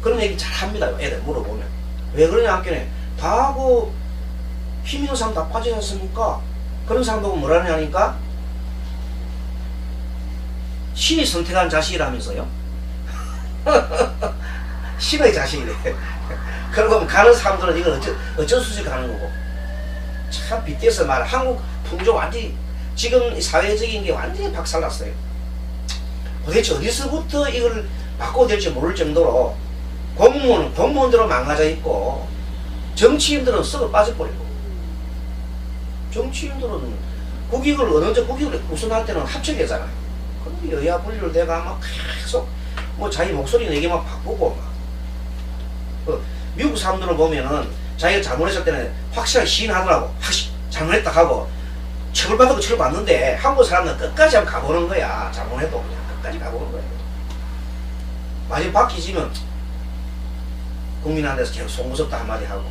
그런 얘기 잘 합니다. 애들 물어보면. 왜 그러냐 학교에 다 그 힘 있는 사람 다 빠지지 않습니까? 그런 사람도 뭐라 하냐니까 신이 선택한 자식이라면서요. 신의 자식이래. 그러고 가는 사람들은 이걸 어쩔 수 없이 가는 거고. 참 빗대서 말 한국 풍조 완전히 지금 사회적인 게 완전히 박살났어요. 도대체 어디서부터 이걸 바꿔야 될지 모를 정도로 공무원대로 망가져 있고 정치인들은 썩어 빠져버리고 정치인들은 국익을 어느 정도 국익을 우선할 때는 합쳐내잖아요. 근데 여야 분류를 내가 막 계속 뭐 자기 목소리 내기만 바꾸고 막 미국 사람들을 보면은 자기가 잘못했을 때는 확실하게 시인하더라고. 잘못했다 하고 처벌받고 처벌받는데 한국 사람은 끝까지 한번 가보는 거야. 잘못해도 그냥 끝까지 가보는 거야. 마지막 바뀌지면 국민한테서 계속 송구스럽다 한마디 하고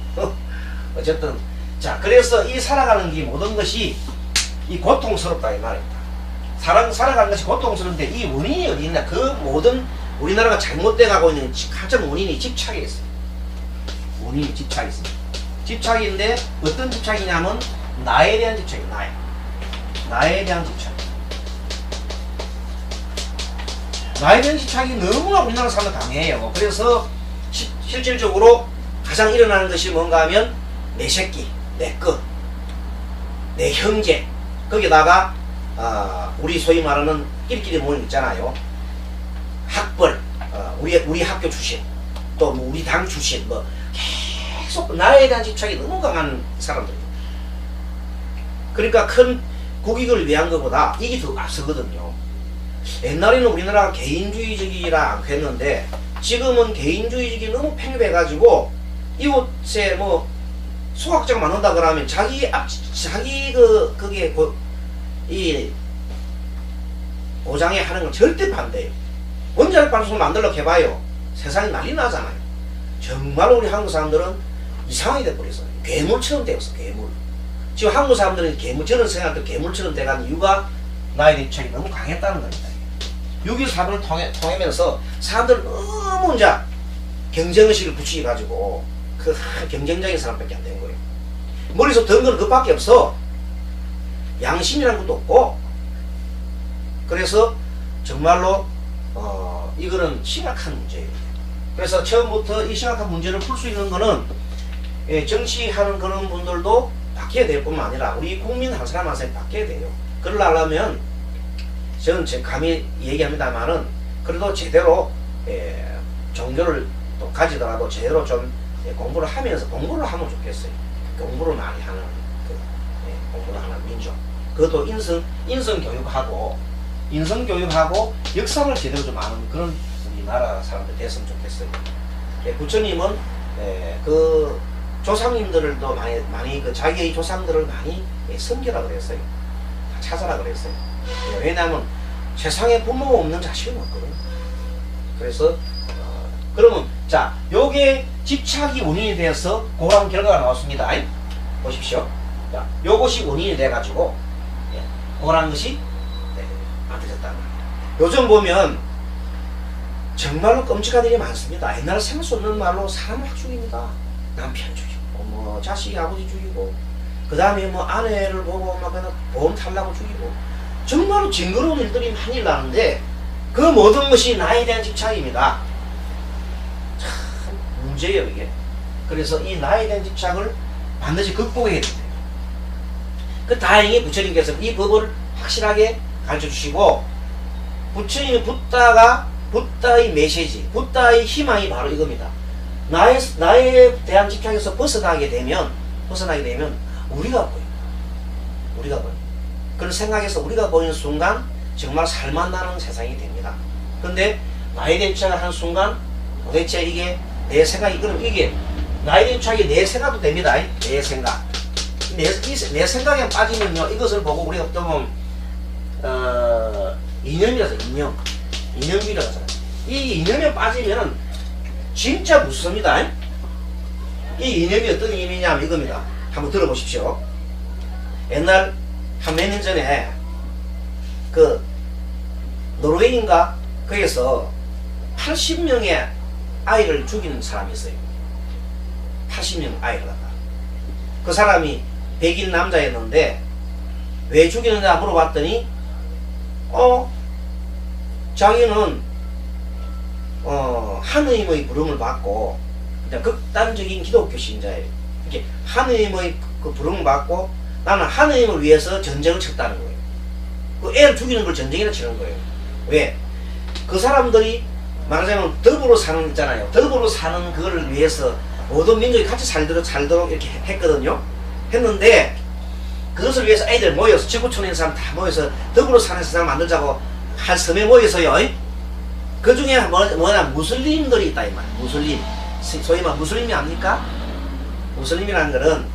어쨌든 자 그래서 이 살아가는 게 모든 것이 이 고통스럽다 이 말입니다. 살아가는 것이 고통스러운데 이 원인이 어디 있냐. 그 모든 우리나라가 잘못돼 가고 있는 가장 원인이 집착에 있어요. 원인이 집착이 있습니다. 집착인데 어떤 집착이냐면 나에 대한 집착이에요. 나에 대한 집착. 나에 대한 집착이 너무나 우리나라 사람들 강해요. 그래서 실질적으로 가장 일어나는 것이 뭔가 하면 내 새끼, 내 것, 내 형제, 거기다가 우리 소위 말하는 끼리끼리 모임 있잖아요. 학벌, 우리 학교 출신, 또 뭐 우리 당 출신, 뭐 계속 나에 대한 집착이 너무 강한 사람들이에요. 그러니까 큰 국익을 위한 것보다 이게 더 앞서거든요. 옛날에는 우리나라가 개인주의적이라 않고 했는데 지금은 개인주의적이 너무 팽배해가지고 이곳에 뭐 소각장 만든다 그러면 자기 그게 이 고장에 하는 건 절대 반대예요. 원자력 발전소 만들려고 해봐요. 세상이 난리 나잖아요. 정말 우리 한국 사람들은 이상하게 돼버렸어요. 괴물처럼 되었어. 괴물. 지금 한국 사람들은 저런 생각도 괴물처럼 돼간 이유가 나에 대한 집착이 너무 강했다는 겁니다. 6.25 사건을 통하면서 사람들은 너무 이제 경쟁의식을 붙이가지고 그 경쟁적인 사람밖에 안 된 거예요. 머릿속 든 건 그밖에 없어. 양심이라는 것도 없고. 그래서 정말로 이거는 심각한 문제예요. 그래서 처음부터 이 심각한 문제를 풀 수 있는 거는 정치하는 그런 분들도 바뀌어야 될 뿐만 아니라 우리 국민 한 사람 한 사람이 바뀌어야 돼요. 그러려면 저는 제 감히 얘기합니다만은 그래도 제대로 종교를 또 가지더라도 제대로 좀 공부를 하면서 공부를 하면 좋겠어요. 공부를 많이 하는 공부를 하는 민족. 그것도 인성교육하고 역사를 제대로 좀 아는 그런 우리나라 사람들 됐으면 좋겠어요. 부처님은 그 조상님들도 많이 그 자기의 조상들을 많이 섬기라 그랬어요. 찾아라 그랬어요. 왜냐하면 세상에 부모 없는 자식은 없거든요. 그래서 그러면 자 요게 집착이 원인이 되어서 그런 결과가 나왔습니다. 보십시오. 자 요것이 원인이 돼가지고 그런 것이 만들어졌다는 겁니다. 요즘 보면 정말로 끔찍한 일이 많습니다. 옛날에 생각 수 없는 말로 사람을 확 죽입니다. 남편 죽이고 뭐 자식이 아버지 죽이고 그 다음에 뭐 아내를 보고 막 그냥 보험 탈라고 죽이고 정말로 징그러운 일들이 많이 일어나는데 그 모든 것이 나에 대한 집착입니다. 참 문제예요 이게. 그래서 이 나에 대한 집착을 반드시 극복해야 됩니다. 그 다행히 부처님께서 이 법을 확실하게 가르쳐 주시고 부처님이 붓다의 메시지, 붓다의 희망이 바로 이겁니다. 나에 대한 집착에서 벗어나게 되면 우리가 보여. 그런 생각에서 우리가 보이는 순간 정말 살만나는 세상이 됩니다. 근데 나에 대한 집착을 하는 순간 도대체 이게 내 생각이 그럼 이게 나에 대한 집착이 내 생각도 됩니다. 내 생각. 내 생각에 빠지면요 이것을 보고 우리가 또 이념이라서 이념이라고 하잖아요. 이 이념에 빠지면 진짜 무섭습니다. 이 이념이 어떤 이념이냐면 이겁니다. 한번 들어보십시오. 옛날 한 몇 년 전에 그 노르웨이인가 거기서 80명의 아이를 죽인 사람이 있어요. 80명 아이를 갖다. 그 사람이 백인 남자였는데 왜 죽이느냐 물어봤더니 자기는 하느님의 부름을 받고 그냥 극단적인 기독교 신자예요. 이렇게 하느님의 그 부름을 받고 나는 하느님을 위해서 전쟁을 쳤다는 거예요. 그 애를 죽이는 걸 전쟁이라 치는 거예요. 왜? 그 사람들이 말하자면 더불어 사는 있잖아요. 더불어 사는 그거를 위해서 모든 민족이 같이 살도록 이렇게 했거든요. 했는데 그것을 위해서 애들 모여서 지구촌에 있는 사람 다 모여서 더불어 사는 세상을 만들자고 한 섬에 모여서요. 그 중에 뭐냐 무슬림들이 있다 이 말. 무슬림. 소위 말 무슬림이 압니까? 무슬림이라는 거는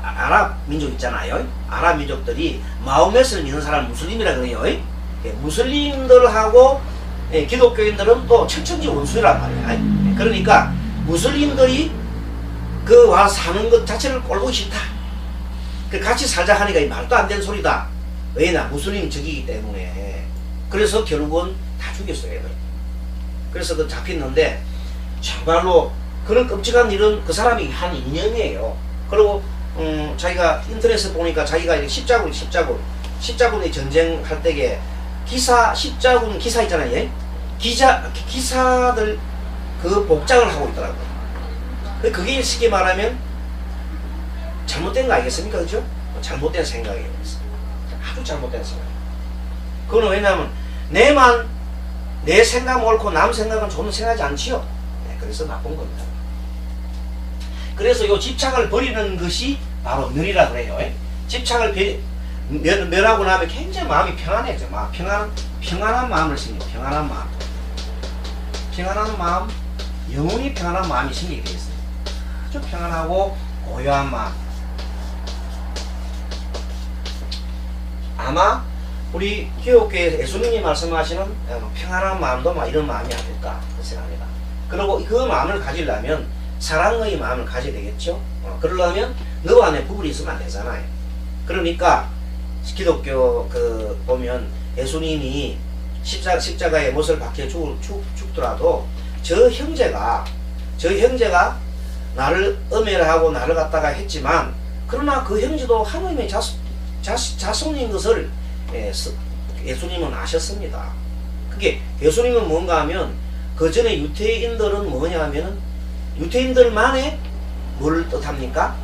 아랍 민족 있잖아요. 아랍 민족들이 마호메트를 믿는 사람 무슬림이라 그래요. 무슬림들하고 기독교인들은 또 철천지 원수란 말이야. 그러니까 무슬림들이 그 와서 사는 것 자체를 꼴보기 싫다. 같이 살자 하니까 이 말도 안 되는 소리다. 왜냐 무슬림 적이기 때문에. 그래서 결국은 다 죽였어요. 애들. 그래서 그 잡혔는데 정말로 그런 끔찍한 일은 그 사람이 한 이념이에요. 그리고 자기가 인터넷에 보니까 자기가 십자군의 전쟁할 때에 십자군 기사 있잖아요. 기사들 그 복장을 하고 있더라고요. 그게 쉽게 말하면 잘못된 거 아니겠습니까? 그죠? 잘못된 생각이에요. 아주 잘못된 생각. 그거는 왜냐하면 내 생각은 옳고 남 생각은 좋은 생각하지 않지요. 그래서 나쁜 겁니다. 그래서 이 집착을 버리는 것이 바로 멸이라 그래요. 집착을 멸하고 나면 굉장히 마음이 평안해져. 평안한 마음을 생겨. 평안한 마음, 영원히 평안한 마음이 생기게 되어 있어요. 아주 평안하고 고요한 마음. 아마 우리 기독교의 예수님이 말씀하시는 평안한 마음도 이런 마음이 아닐까 생각합니다. 그리고 그 마음을 가지려면 사랑의 마음을 가져야 되겠죠. 그러려면 너와 내 부분이 있으면 안 되잖아요. 그러니까 기독교 보면 예수님이 십자가에 못을 박혀 죽더라도 저 형제가 나를 음해하고 나를 갖다가 했지만 그러나 그 형제도 하나님의 자손인 것을 예수님은 아셨습니다. 그게 예수님은 뭔가 하면 그 전에 유대인들은 뭐냐 하면은 유대인들만의 뭘 뜻합니까?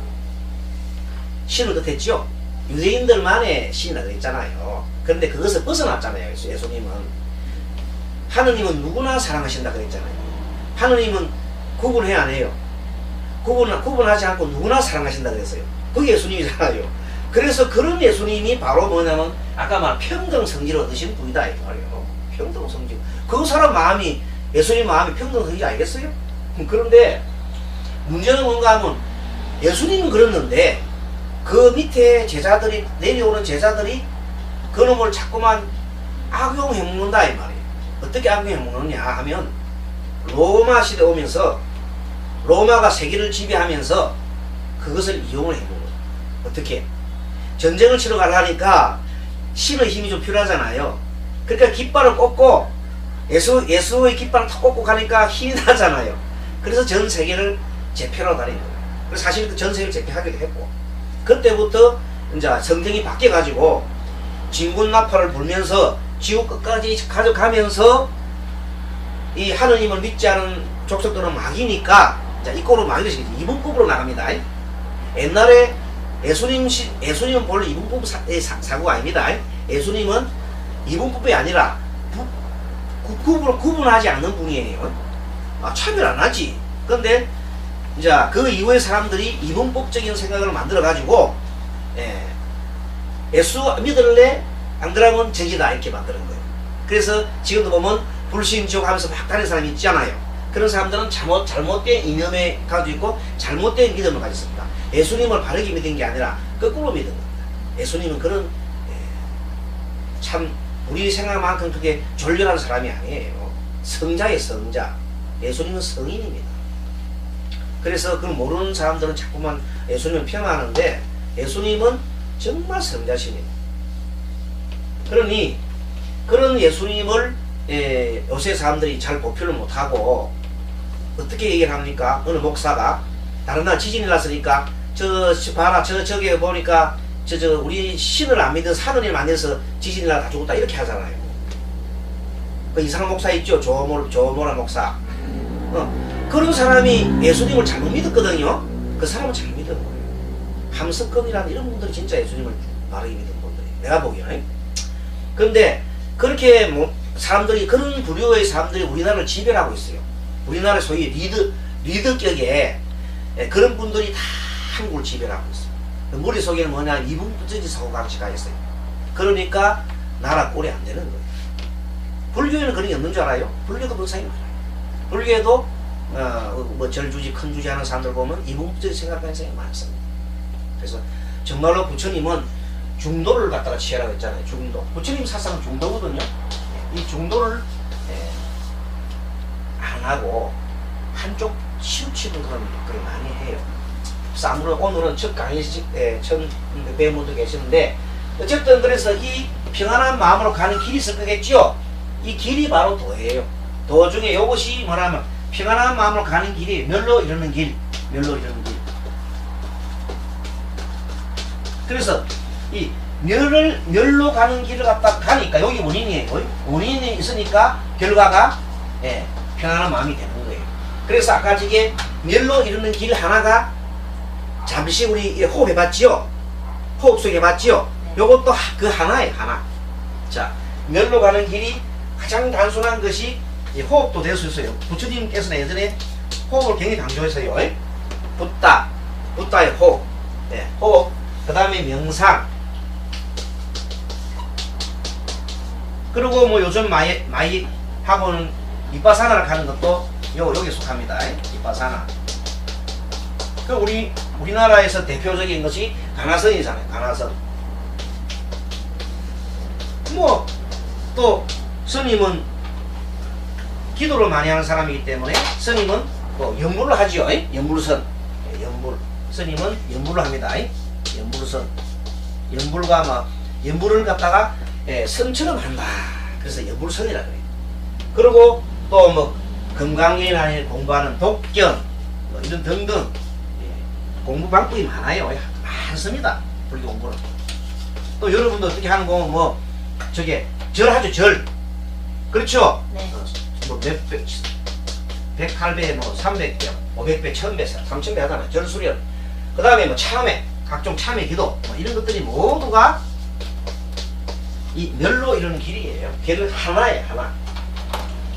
신을 뜻했죠. 유대인들만의 신이라 그랬잖아요. 그런데 그것을 벗어났잖아요. 예수님은 하느님은 누구나 사랑하신다 그랬잖아요. 하느님은 구분해 안 해요. 구분하지 않고 누구나 사랑하신다 그랬어요. 그게 예수님이잖아요. 그래서 그런 예수님이 바로 뭐냐면 아까 말 평등성질을 얻으신 분이다 이 말이에요. 평등성질. 그 사람 마음이 예수님 마음이 평등성질 알겠어요? 그런데 문제는 뭔가 하면 예수님은 그랬는데 그 밑에 제자들이 내려오는 제자들이 그놈을 자꾸만 악용해 먹는다 이 말이에요. 어떻게 악용해 먹느냐 하면 로마 시대 오면서 로마가 세계를 지배하면서 그것을 이용을 해 먹어요. 어떻게? 전쟁을 치러 가려니까 신의 힘이 좀 필요하잖아요. 그러니까 깃발을 꽂고 예수의 깃발을 탁 꽂고 가니까 힘이 나잖아요. 그래서 전 세계를 제패로 다닌 거예요. 그래서 사실 전 세계를 제패하기도 했고 그때부터 이제 성경이 바뀌어가지고 진군나팔을 불면서 지구 끝까지 가져가면서 이 하느님을 믿지 않은 족속들은 막이니까 이 꼴로 막이듯이 이분법으로 나갑니다. 옛날에 예수님은 본래 이분법 사고가 아닙니다. 예수님은 이분법이 아니라 구분하지 않는 분이에요. 차별 안 하지. 그런데 이제 그 이후의 사람들이 이분법적인 생각을 만들어 가지고 예수 믿을래 안 그러면 저기다 이렇게 만드는 거예요. 그래서 지금도 보면 불신지옥 하면서 막 다니는 사람이 있잖아요. 그런 사람들은 잘못된 이념에 가지고 있고 잘못된 믿음을 가지고 있습니다. 예수님을 바르게 믿은 게 아니라 거꾸로 믿은 겁니다. 예수님은 그런 참 우리 생각만큼 그게 졸렬한 사람이 아니에요. 성자의 성자. 예수님은 성인입니다. 그래서 그걸 모르는 사람들은 자꾸만 예수님을 폄하하는데 예수님은 정말 성자십니다. 그러니 그런 예수님을 요새 사람들이 잘 보표를 못하고 어떻게 얘기를 합니까? 어느 목사가 다른 날 지진이 났으니까 봐라 저게 보니까 우리 신을 안 믿은 산을 만들어서 지진이 나서 다 죽었다 이렇게 하잖아요. 그 이상한 목사 있죠? 조모라 목사. 그런 사람이 예수님을 잘못 믿었거든요. 그 사람은 잘못 믿은 거예요. 함석건이라는 이런 분들이 진짜 예수님을 바르게 믿은 분들이에요. 내가 보기에는. 그런데 그렇게 사람들이 그런 부류의 사람들이 우리나라를 지배하고 있어요. 우리나라 소위 리더격에 그런 분들이 다 한국을 지배하고 있어요. 머릿속에는 뭐냐 이분부터지 사고방식가 있어요. 그러니까 나라 꼴이 안 되는 거예요. 불교에는 그런 게 없는 줄 알아요? 불교도 그런 사람이 많아요. 불교에도 뭐 절주지 큰주지 하는 사람들 보면 이분부터 생각하는 사람이 많습니다. 그래서 정말로 부처님은 중도를 갖다가 취하라고 했잖아요. 중도. 부처님 사상은 중도거든요. 이 중도를 안 하고 한쪽 치우치는 그런 많이 해요. 그래서 오늘은 첫 강의 배우분도 계시는데 어쨌든 그래서 이 평안한 마음으로 가는 길이 있을 거겠죠. 이 길이 바로 도예요. 도 중에 이것이 뭐냐면 평안한 마음으로 가는 길이 멸로 이르는 길. 그래서 이 멸로 가는 길을 갖다 가니까 여기 원인이에요. 원인이 있으니까 결과가 평안한 마음이 되는 거예요. 그래서 아까 저게 멸로 이르는 길 하나가 잠시 우리 호흡해봤지요? 호흡 속 해봤지요? 요것도 그 하나예요. 하나. 자, 멸로 가는 길이 가장 단순한 것이 호흡도 될 수 있어요. 부처님께서는 예전에 호흡을 굉장히 강조했어요. 붓다의 호흡. 호흡. 그 다음에 명상. 그리고 뭐 요즘 많이 하고는 이빠사나를 가는 것도 여기 속합니다. 이빠사나. 그 우리나라에서 대표적인 것이 가나선이잖아요. 가나선. 뭐 또 스님은 기도를 많이 하는 사람이기 때문에 스님은 뭐 연물을 하지요. 연물선. 스님은 연물을 합니다. 연물선. 연물과 막 연물을 갖다가 선처럼 한다. 그래서 연물선이라 그래요. 그리고 또 뭐 건강에 공부하는 독견 뭐 이런 등등 공부 방법이 많아요. 많습니다. 불교 공부는. 또 여러분도 어떻게 하는 거 뭐 저게 절하죠. 절. 그렇죠? 네. 뭐 몇 배, 108배, 뭐 300배, 500배, 1000배, 3000배 하잖아요. 절수련. 그 다음에 뭐 참회, 각종 참회 기도, 뭐 이런 것들이 모두가 이 멸로 이루는 길이에요. 길은 하나예요. 하나.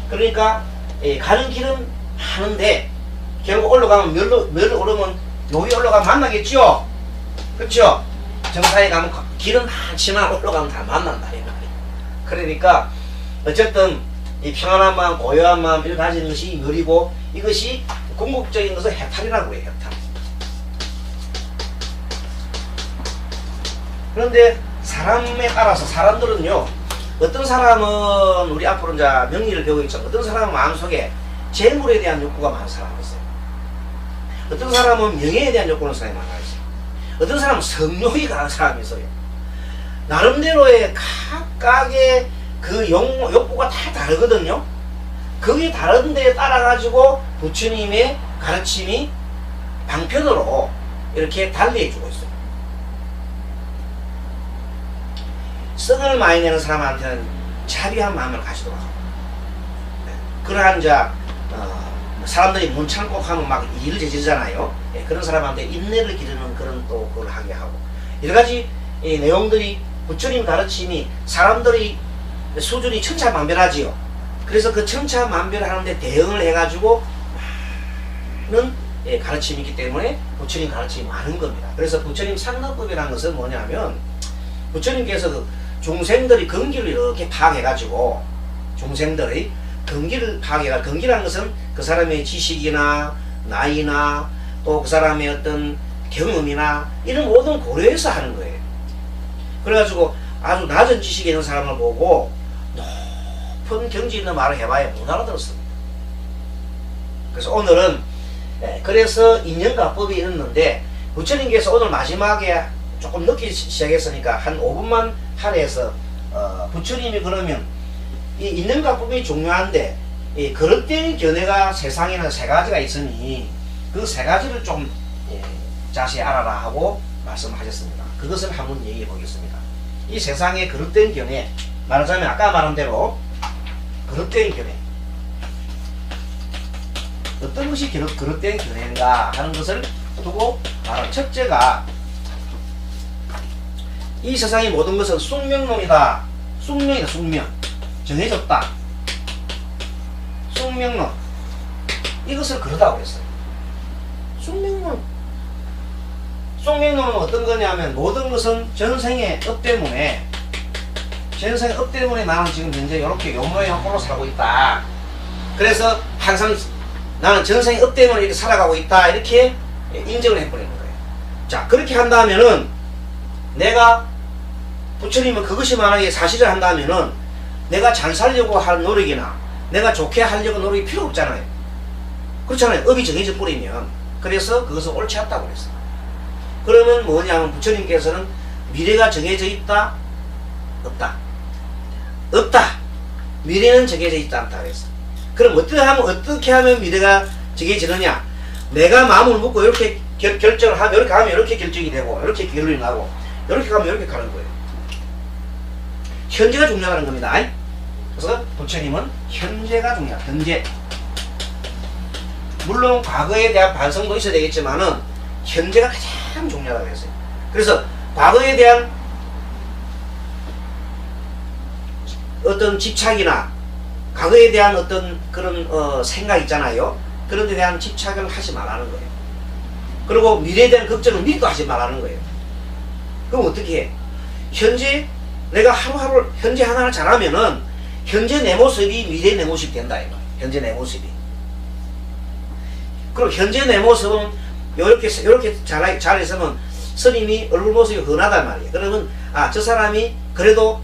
그러니까 가는 길은 하는데 결국 올라가면 멸로 오르면 여기 올라가면 만나겠죠? 그렇죠? 정상에 가면 길은 많지만 올라가면 다 만난다. 그러니까 어쨌든 이 평안한 마음, 고요한 마음을 가지는 것이 멸이고 이것이 궁극적인 것은 해탈이라고 해요. 해탈. 그런데 사람에 따라서 사람들은요, 어떤 사람은 우리 앞으로 이제 명리를 배우고 있죠. 어떤 사람은 마음속에 재물에 대한 욕구가 많은 사람이 있어요. 어떤 사람은 명예에 대한 욕구는 사람이 많아 있어요. 어떤 사람은 성욕이 강한 사람이 있어요. 나름대로의 각각의 그 욕구가 다 다르거든요. 그게 다른 데에 따라가지고 부처님의 가르침이 방편으로 이렇게 달리해주고 있어요. 성을 많이 내는 사람한테는 자비한 마음을 가지도록 하고, 그러한 사람들이 문창고 하면 막 일을 저지르잖아요. 그런 사람한테 인내를 기르는 그런 또 그걸 하게 하고, 여러 가지 이 내용들이 부처님 가르침이 사람들이 수준이 천차만별하지요. 그래서 그 천차만별하는데 대응을 해가지고 많은 가르침이 있기 때문에 부처님 가르침이 많은 겁니다. 그래서 부처님 상납법이라는 것은 뭐냐면, 부처님께서 그 중생들이 근기를 이렇게 파악해가지고, 중생들의 근기를 파악해가, 근기라는 것은 그 사람의 지식이나 나이나 또 그 사람의 어떤 경험이나 이런 모든 고려해서 하는 거예요. 그래가지고 아주 낮은 지식이 있는 사람을 보고 높은 경지 있는 말을 해봐야 못 알아들었습니다. 그래서 오늘은 그래서 인연가법이 있는데, 부처님께서 오늘 마지막에 조금 늦게 시작했으니까 한 5분만 할애해서 부처님이 그러면 이 있는가 부분이 중요한데 이 그릇된 견해가 세상에는 세 가지가 있으니 그 세 가지를 좀 자세히 알아라 하고 말씀하셨습니다. 그것을 한번 얘기해 보겠습니다. 이 세상의 그릇된 견해, 말하자면 아까 말한 대로 그릇된 견해, 어떤 것이 그릇된 견해인가 하는 것을 두고 말한 첫째가 이 세상의 모든 것은 숙명론이다. 숙명이다. 숙명. 정해졌다. 숙명론. 이것을 그러다고 했어요. 숙명론. 숙명론은 어떤 거냐면 모든 것은 전생의 업 때문에 나는 지금 현재 이렇게 요 모양으로 살고 있다. 그래서 항상 나는 전생의 업 때문에 이렇게 살아가고 있다. 이렇게 인정을 해버리는 거예요. 자, 그렇게 한다면은 내가 부처님은 그것이 만약에 사실을 한다면은 내가 잘 살려고 할 노력이나 내가 좋게 하려고 노력이 필요 없잖아요. 그렇잖아요. 업이 정해져 버리면. 그래서 그것은 옳지 않다고 그랬어요. 그러면 뭐냐면 부처님께서는 미래가 정해져 있다? 없다. 없다. 미래는 정해져 있지 않다 그랬어요. 그럼 어떻게 하면 미래가 정해지느냐? 내가 마음을 먹고 이렇게 결정을 하면 이렇게 하면 이렇게 결정이 되고 이렇게 결론이 나고 이렇게 가면 이렇게 가는 거예요. 현재가 중요하다는 겁니다. 그래서 부처님은 현재가 중요하다. 현재. 물론 과거에 대한 반성도 있어야 되겠지만은 현재가 가장 중요하다고 했어요. 그래서 과거에 대한 어떤 집착이나 과거에 대한 어떤 그런 생각 있잖아요. 그런 데 대한 집착을 하지 말라는 거예요. 그리고 미래에 대한 걱정을 미리도 하지 말라는 거예요. 그럼 어떻게 해? 현재 내가 하루하루 현재 하나를 잘하면은 현재 내 모습이 미래 내 모습이 된다 이거. 현재 내 모습이. 그럼 현재 내 모습은 요렇게 잘했으면 스님이 얼굴 모습이 흔하단 말이에요. 그러면 아, 저 사람이 그래도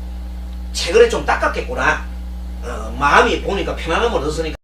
최근에 좀 닦았겠구나. 마음이 보니까 편안함을 얻었으니까